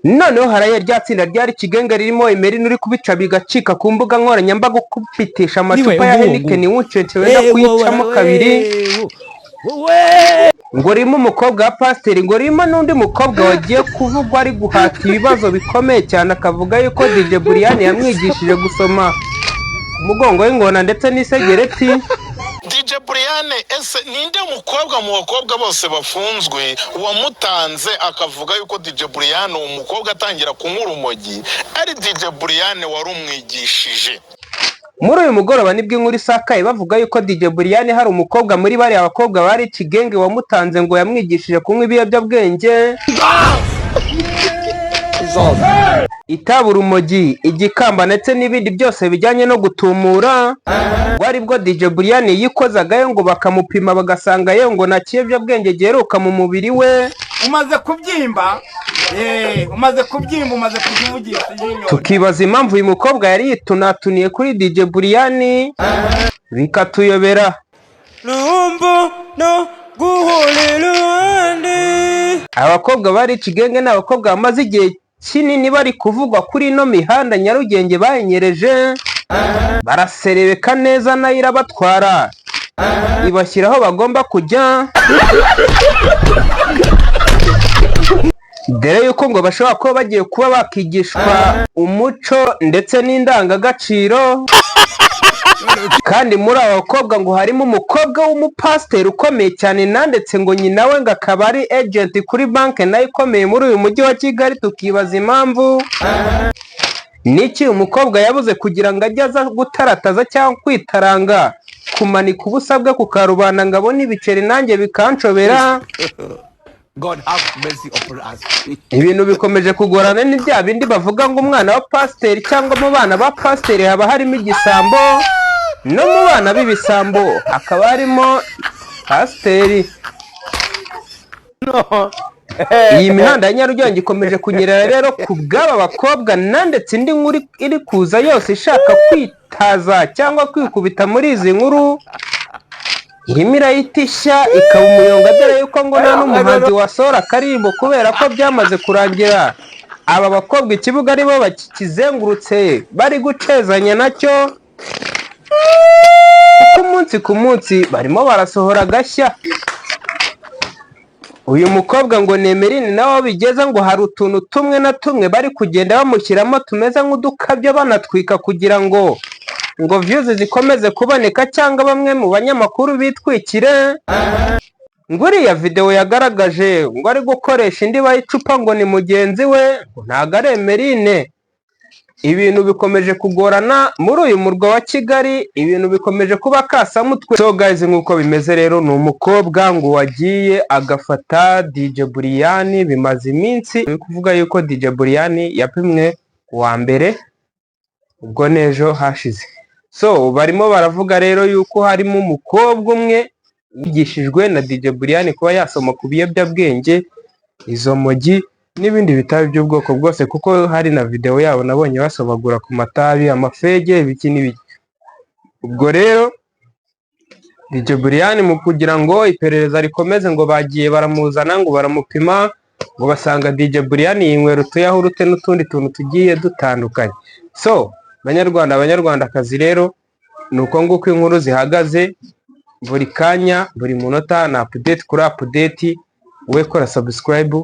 noneho haraye rya tsinda ryari kigenge ririmo Emery uri kubica bigacika ku mbuga nkoranyambaga kupitisha amacupa ya Heineken wucencewe no kuyicamo kabiri ngo rimo umukobwa wa pasiteri ngo rimo n'undi mukobwa wagiye kuvugwa ari guhata ibibazo bikomeye cyane akavuga yuko DJ Brian yamwigishije gusoma umugongo w'ingona ndetse n'isegereti. DJ Brian ese ninde mukobwa mu bakobwa bose bafunzwe wamutanze akavuga yuko DJ Brian umukobwa atangira kunywa urumogi ari DJ Brian wari umwigishije? Muri uyu mugoroba nibwo inkuru isakaye bavuga yuko DJ Brian hari umukobwa muri bari abakobwa bari kigenge wamutanze ngo yamwigishije kunywa ibiyobyabwenge, itabu, urumogi, igikamba ndetse n'ibindi byose bijyanye no gutumura. Wari bwo DJ Brian yikozagayo ngo bakamupima bagasanga yewe ngo nta kiyobyabwenge giheruka mu mubiri we. Umaze kubyimba umaze kuvugisha tukibaza impamvu uyu mukobwa yari yitunatuniye kuri DJ Brian bikatuyobera. Abakobwa bari kigenge n'abakobwa bamaze igihe kinini bari kuvugwa kuri ino mihanda Nyarugenge bayinyereje, baraserebeka neza nayo irabatwara ibashyiraho bagomba kujya, dore yuko ngo bashobora kuba bagiye kuba bakigishwa umuco ndetse n'indangagaciro. Kandi muri aba bakobwa ngo harimo umukobwa w'umupasiteri ukomeye cyane nandetse ngo nyina we ngo akaba ari agent kuri banki nayo ikomeye muri uyu mujyi wa Kigali. Tukibaza impamvu niki umukobwa yabuze kugira ngo ajye aza gutarataza cyangwa kwitaranga kumanika ubusa bwe ku karubanda ngo abone ibiceri nanjye bikanshobera. God have mercy upon us. Ibintu bikomeje kugorana ni bya bindi bavuga ngo umwana wa pasiteri cyangwa mu bana ba pasiteri haba harimo igisambo, no mu bana b'ibisambo hakaba harimo pasiteri. Iyi mihanda ya Nyarugenge ikomeje kunyerera rero ku bw'aba bakobwa nandetse indi nkuru iri kuza yose ishaka kwitaza cyangwa kwikubita muri izi nkuru irimo irayitisha ikaba umuyonga, dore yuko ngo nta n'umuhanzi wasohora akaririmbo kubera ko byamaze kurangira. Aba bakobwa ikibuga aribo bakizengurutse bari gucezanya nacyo, kuko umunsi ku munsi barimo barasohora agashya. Uyu mukobwa ngo Emery nawe bigeza ngo hari utuntu tumwe na tumwe bari kugenda bamushyiramo tumeze nk'udukabyo banatwika kugira ngo views zikomeze kuboneka cyangwa bamwe mu banyamakuru bitwikire. Ngo uriya video yagaragaje ngo ari gukoresha indi bayicupa ngo ni mugenzi we ntago ari Emery. Ibintu bikomeje kugorana muri uyu murwa wa Kigali, ibintu bikomeje kuba kasamutwe. So guys, nkuko bimeze rero ni umukobwa ngo wagiye agafata DJ Brian. Bimaze iminsi kuvuga yuko DJ Brian yapimwe wa mbere ubwo nejo hashize. So barimo baravuga rero yuko harimo umukobwa umwe yigishijwe na DJ Brian kuba yasoma ku biyobyabwenge, izo mogi n'ibindi bitabi by'ubwoko bwose, kuko hari na video yabo nabonye basobagura ku matabi, amafege, ibiki n'ibiki. Ubwo rero DJ Brian mu kugira ngo iperereza rikomeze ngo bagiye baramuzana ngo baramupima ngo basanga DJ Brian yinywera utuyahurute n'utundi tuntu tugiye dutandukanye. So abanyarwandakazi rero nuko nguko inkuru zihagaze buri kanya buri munota na update kuri update. We kora subscribe